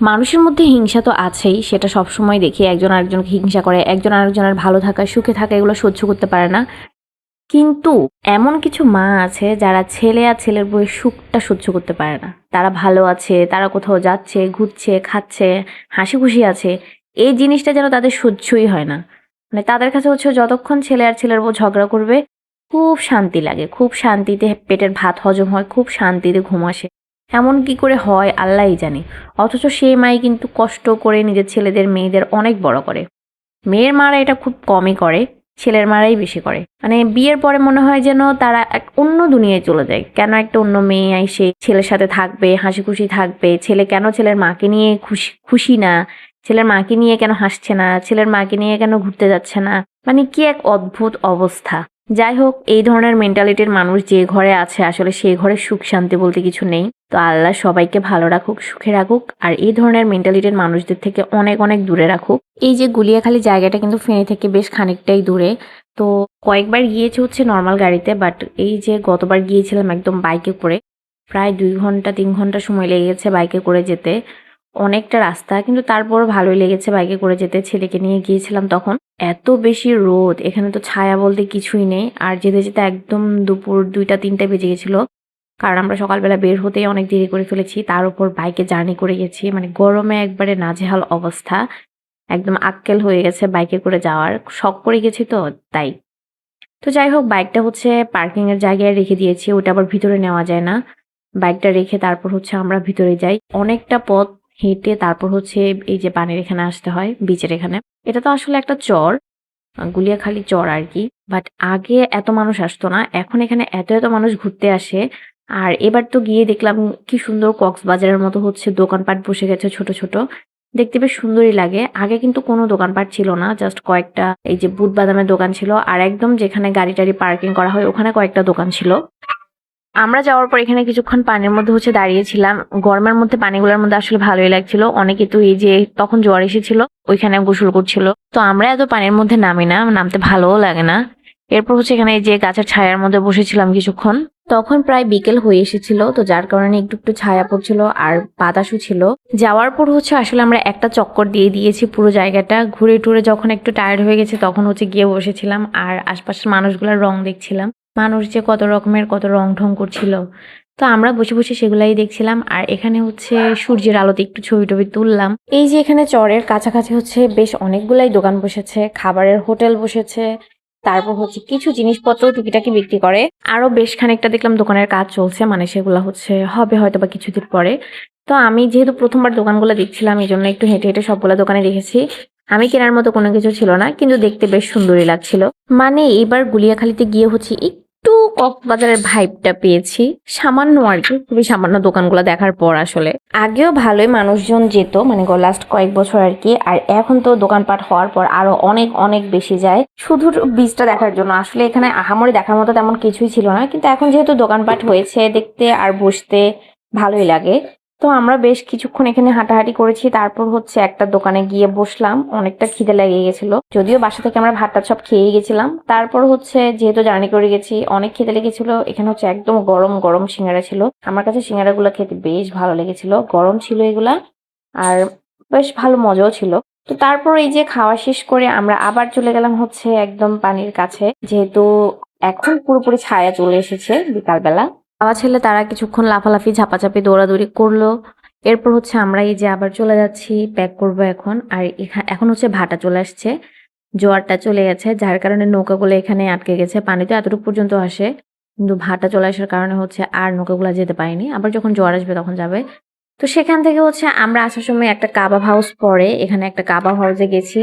মানুষের মধ্যে হিংসা তো আছেই, সেটা সবসময় দেখি। একজন আরেকজনকে হিংসা করে, একজন আরেকজনের ভালো থাকা সুখে থাকা এগুলো সহ্য করতে পারে না। কিন্তু এমন কিছু মা আছে যারা ছেলে আর ছেলের বউয়ের সুখটা সহ্য করতে পারে না। তারা ভালো আছে, তারা কোথাও যাচ্ছে, ঘুরছে, খাচ্ছে, হাসি খুশি আছে, এই জিনিসটা যেন তাদের সহ্যই হয় না। মানে তাদের কাছে হচ্ছে যতক্ষণ ছেলে আর ছেলের বউ ঝগড়া করবে খুব শান্তি লাগে, খুব শান্তিতে পেটের ভাত হজম হয়, খুব শান্তিতে ঘুম আসে। এমন কি করে হয় আল্লাহই জানে। অথচ সেই মাই কিন্তু কষ্ট করে নিজের ছেলেদের মেয়েদের অনেক বড় করে। মেয়ের মারা এটা খুব কমই করে, ছেলের মারাই বেশি করে। মানে বিয়ের পরে মনে হয় যেন তারা এক অন্য দুনিয়ায় চলে যায়। কেন একটা অন্য মেয়ে এসে ছেলের সাথে থাকবে, হাসি খুশি থাকবে, ছেলে কেন ছেলের মাকে নিয়ে খুশি খুশি না, ছেলের মাকে নিয়ে কেন হাসছে না, ছেলের মাকে নিয়ে কেন ঘুরতে যাচ্ছে না। মানে কি এক অদ্ভুত অবস্থা। যাই হোক, এই ধরনের মেন্টালিটির মানুষ যে ঘরে আছে আসলে সেই ঘরে সুখ শান্তি বলতে কিছু নেই। তো আল্লাহ সবাইকে ভালো রাখুক, সুখে রাখুক, আর এই ধরনের মেন্টালিটির মানুষদের থেকে অনেক অনেক দূরে রাখুক। এই যে গুলিয়াখালী জায়গাটা কিন্তু ফেনী থেকে বেশ খানিকটাই দূরে। তো কয়েকবার গিয়েছি হচ্ছে নর্মাল গাড়িতে, বাট এই যে গতবার গিয়েছিলাম একদম বাইকে করে, প্রায় 2 ঘন্টা 3 ঘন্টা সময় লেগে গেছে বাইকে করে যেতে। অনেকটা রাস্তা, কিন্তু তারপরও ভালোই লেগেছে বাইকে করে যেতে। ছেলেকে নিয়ে গিয়েছিলাম তখন। এত বেশি রোদ, এখানে তো ছায়া বলতে কিছুই নেই। আর যেতে যেতে একদম দুপুর 2টা 3টা বেজে গেছিল, কারণ আমরা সকালবেলা বের হতেই অনেক দেরি করে ফেলেছি। তার উপর বাইকে জার্নি করে গেছি, মানে গরমে একবারে নাজেহাল অবস্থা। একদম আক্কেল হয়ে গেছে বাইকে করে যাওয়ার, শখ করে গেছি তো তাই। তো যাই হোক, বাইকটা হচ্ছে পার্কিং এর জায়গায় রেখে দিয়েছি, ওটা আবার ভিতরে নেওয়া যায় না। বাইকটা রেখে তারপর হচ্ছে আমরা ভিতরে যাই, অনেকটা পথ হেঁটে তারপর হচ্ছে এই যে পানির এখানে আসতে হয়, বিচের এখানে। এটা তো আসলে একটা চর, গুলিয়াখালী চর আর কি। বাট আগে এত মানুষ আসতো না, এখন এখানে এত এত মানুষ ঘুরতে আসে। আর এবার তো গিয়ে দেখলাম কি সুন্দর কক্সবাজারের মতো হচ্ছে দোকানপাট বসে গেছে ছোট ছোট, দেখতে বেশ সুন্দরই লাগে। আগে কিন্তু কোনো দোকানপাট ছিল না, জাস্ট কয়েকটা এই যে বুট বাদামের দোকান ছিল, আর একদম যেখানে গাড়ি টাড়ি পার্কিং করা হয় ওখানে কয়েকটা দোকান ছিল। আমরা যাওয়ার পর এখানে কিছুক্ষণ পানির মধ্যে হচ্ছে দাঁড়িয়েছিলাম। গরমের মধ্যে পানিগুলোর মধ্যে আসলে ভালোই লাগছিল। অনেকে তো এই যে তখন জোয়ার এসেছিল ওইখানে গোসল করছিল। তো আমরা এত পানির মধ্যে নামি না, নামতে ভালোও লাগে না। এরপর হচ্ছে এখানে এই যে গাছের ছায়ার মধ্যে বসেছিলাম কিছুক্ষণ। তখন প্রায় বিকেল হয়ে এসেছিল, তো যার কারণে একটু একটু ছায়া পড়ছিল আর বাতাসও ছিল। যাওয়ার পর হচ্ছে আসলে আমরা একটা চক্কর দিয়ে দিয়েছি পুরো জায়গাটা ঘুরে টুরে। যখন একটু টায়ার্ড হয়ে গেছে তখন হচ্ছে গিয়ে বসেছিলাম আর আশপাশের মানুষগুলোর রং দেখছিলাম। মানুষ যে কত রকমের কত রং ঢং করছিল, তো আমরা বসে বসে সেগুলাই দেখছিলাম। আর এখানে হচ্ছে সূর্যের আলোতে একটু ছবি টবি তুললাম। এই যে এখানে চরের কাছাকাছি হচ্ছে বেশ অনেকগুলাই দোকান বসেছে, খাবারের হোটেল বসেছে। তারপর হচ্ছে কিছু জিনিসপত্র টুকিটাকি বিক্রি করে। আরো বেশ খানিকটা দেখলাম দোকানের কাজ চলছে, মানে সেগুলা হচ্ছে হবে হয়তো বা কিছুদিন পরে। তো আমি যেহেতু প্রথমবার দোকানগুলো দেখছিলাম এই জন্য একটু হেঁটে হেঁটে সবগুলা দোকানে দেখেছি। আমি কেনার মতো কোনো কিছু ছিল না, কিন্তু দেখতে বেশ সুন্দরই লাগছিল। মানে এবার গুলিয়াখালীতে গিয়ে হচ্ছে একটু কক্সবাজারের ভাইবটা পেয়েছি, সামান্য আর কি, খুবই সামান্য দোকানগুলো দেখার পর। আসলে আগেও ভালোই মানুষজন যেত, মানে লাস্ট কয়েক বছর আর কি। আর এখন তো দোকানপাট হওয়ার পর আরো অনেক অনেক বেশি যায় শুধু বীজটা দেখার জন্য। আসলে এখানে আহামরি দেখার মতো তেমন কিছুই ছিল না, কিন্তু এখন যেহেতু দোকানপাট হয়েছে দেখতে আর বসতে ভালোই লাগে। তো আমরা বেশ কিছুক্ষণ এখানে হাঁটাহাঁটি করেছি, তারপর হচ্ছে একটা দোকানে গিয়ে বসলাম। অনেকটা খিদে লেগে গেছিল, যদিও বাসা থেকে আমরা ভাতটা সব খেয়ে গেছিলাম। তারপর হচ্ছে যেহেতু জার্নি করে গেছি অনেক খিদে লেগেছিল, এখানে হচ্ছে একদম গরম গরম সিঙ্গারা ছিল। আমার কাছে সিঙ্গারাগুলো খেতে বেশ ভালো লেগেছিল, গরম ছিল এগুলা, আর বেশ ভালো মজাও ছিল। তো তারপর এই যে খাওয়া শেষ করে আমরা আবার চলে গেলাম হচ্ছে একদম পানির কাছে, যেহেতু এখন পুরোপুরি ছায়া চলে এসেছে বিকালবেলা। বাবা ছেলে তারা কিছুক্ষণ লাফালাফি ঝাপাঝাপি দৌড়াদৌড়ি করলো। এরপর হচ্ছে আমরা এই যে আবার চলে যাচ্ছি, প্যাক করব এখন। আর এখন হচ্ছে ভাটা চলে আসছে, জোয়ারটা চলে গেছে, যার কারণে নৌকাগুলো এখানে আটকে গেছে। পানি তো এতটুকু পর্যন্ত আসে, কিন্তু ভাটা চলে আসার কারণে হচ্ছে আর নৌকাগুলো যেতে পারেনি। আবার যখন জোয়ার আসবে তখন যাবে। তো সেখান থেকে হচ্ছে আমরা আসার সময় একটা কাবাব হাউস পড়ে, এখানে একটা কাবাব হাউসে গেছি।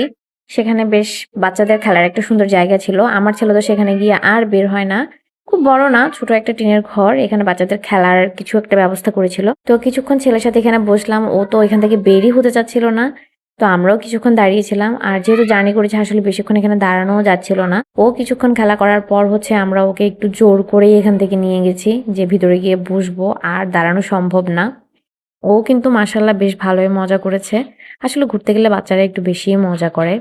সেখানে বেশ বাচ্চাদের খেলার একটা সুন্দর জায়গা ছিল। আমার ছেলে তো সেখানে গিয়ে আর বের হয় না। খুব বড় না, ছোট একটা টিনের ঘর, এখানে বাচ্চাদের খেলার কিছু একটা ব্যবস্থা করেছিল। তো কিছুক্ষণ ছেলের সাথে এখানে বসলাম, ও তো এখান থেকে বেরই হতে চাচ্ছিল না। তো আমরাও কিছুক্ষণ দাঁড়িয়েছিলাম, আর যেহেতু জার্নি করেছি আসলে বেশিক্ষণ এখানে দাঁড়ানোও যাচ্ছিল না। ও কিছুক্ষণ খেলা করার পর হচ্ছে আমরা ওকে একটু জোর করেই এখান থেকে নিয়ে গেছি যে ভিতরে গিয়ে বসবো, আর দাঁড়ানো সম্ভব না। ও কিন্তু মাশাআল্লাহ বেশ ভালোই মজা করেছে। আসলে ঘুরতে গেলে বাচ্চারা একটু বেশিই মজা করে।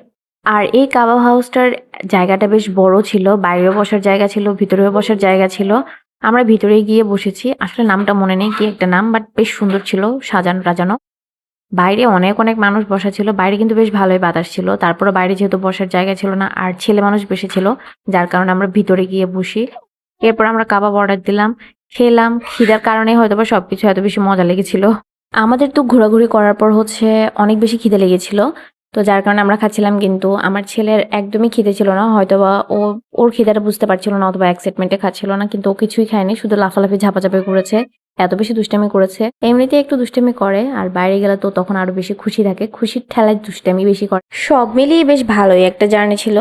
আর এই কাবাব হাউসটার জায়গাটা বেশ বড় ছিল, বাইরেও বসার জায়গা ছিল, ভিতরেও বসার জায়গা ছিল। আমরা ভিতরে গিয়ে বসেছি, আসলে নামটা মনে নেই কি একটা নাম, বাট বেশ সুন্দর ছিল, সাজানো টাজানো। বাইরে অনেক অনেক মানুষ বসা ছিল। বাইরে কিন্তু বেশ ভালোই বাতাস ছিল। তারপরে বাইরে যেহেতু বসার জায়গা ছিল না আর ছেলে মানুষ বেশি ছিল, যার কারণে আমরা ভিতরে গিয়ে বসি। এরপর আমরা কাবাব অর্ডার দিলাম, খেলাম। খিদার কারণে হয়তোবা সবকিছু এত বেশি মজা লেগেছিল। আমাদের তো ঘোরাঘুরি করার পর অনেক বেশি খিদে লেগেছিল। তো যার কারণে আমরা খাচ্ছিলাম, কিন্তু আমার ছেলের একদমই খিদে ছিল না। হয়তোবা ওর খিদেটা বুঝতে পারছিল না অথবা এক্সাইটমেন্টে খাচ্ছিল না। কিন্তু ও কিছুই খায়নি, শুধু লাফালাফি ঝাপাঝাপি করেছে। এত বেশি দুষ্টামি করেছে। এমনিতেই একটু দুষ্টামি করে আর বাইরে গেলে তো তখন আরো বেশি খুশি থাকে। খুশির ঠেলায় দুষ্টামি বেশি করে। সব মিলিয়ে বেশ ভালোই একটা জার্নি ছিল।